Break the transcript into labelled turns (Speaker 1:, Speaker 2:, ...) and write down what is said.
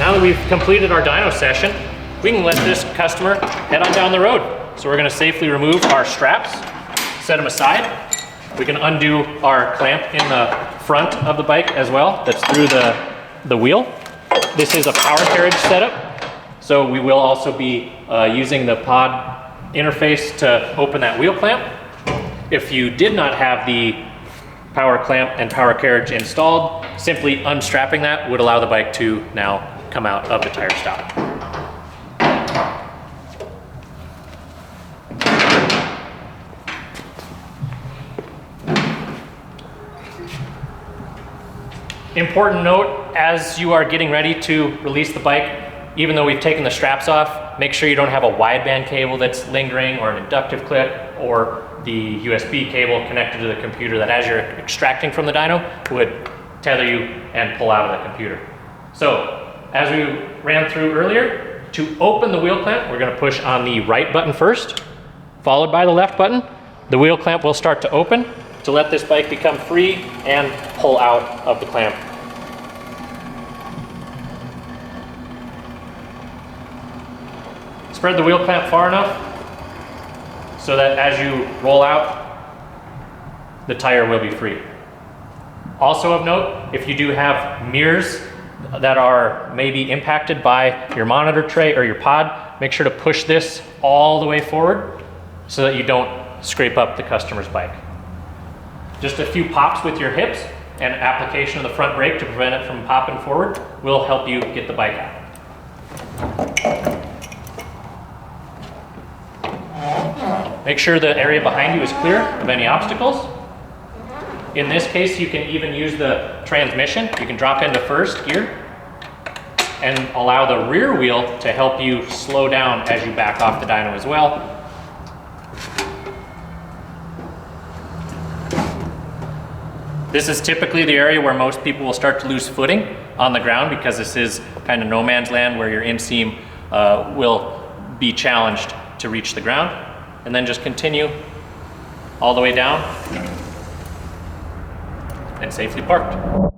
Speaker 1: Now that we've completed our dyno session, we can let this customer head on down the road. So we're gonna safely remove our straps, set them aside. We can undo our clamp in the front of the bike as well, that's through the wheel. This is a power carriage setup, so we will also be using the pod interface to open that wheel clamp. If you did not have the power clamp and power carriage installed, simply unstrapping that would allow the bike to now come out of the tire stop. Important note, as you are getting ready to release the bike, even though we've taken the straps off, make sure you don't have a wideband cable that's lingering, or an inductive clip, or the USB cable connected to the computer that as you're extracting from the dyno would tether you and pull out of the computer. So, as we ran through earlier, to open the wheel clamp, we're gonna push on the right button first, followed by the left button. The wheel clamp will start to open to let this bike become free and pull out of the clamp. Spread the wheel clamp far enough so that as you roll out, the tire will be free. Also of note, if you do have mirrors that are maybe impacted by your monitor tray or your pod, make sure to push this all the way forward so that you don't scrape up the customer's bike. Just a few pops with your hips and application of the front brake to prevent it from popping forward will help you get the bike out. Make sure the area behind you is clear of any obstacles. In this case, you can even use the transmission. You can drop into first gear and allow the rear wheel to help you slow down as you back off the dyno as well. This is typically the area where most people will start to lose footing on the ground, because this is kind of no man's land where your inseam will be challenged to reach the ground. And then just continue all the way down and safely parked.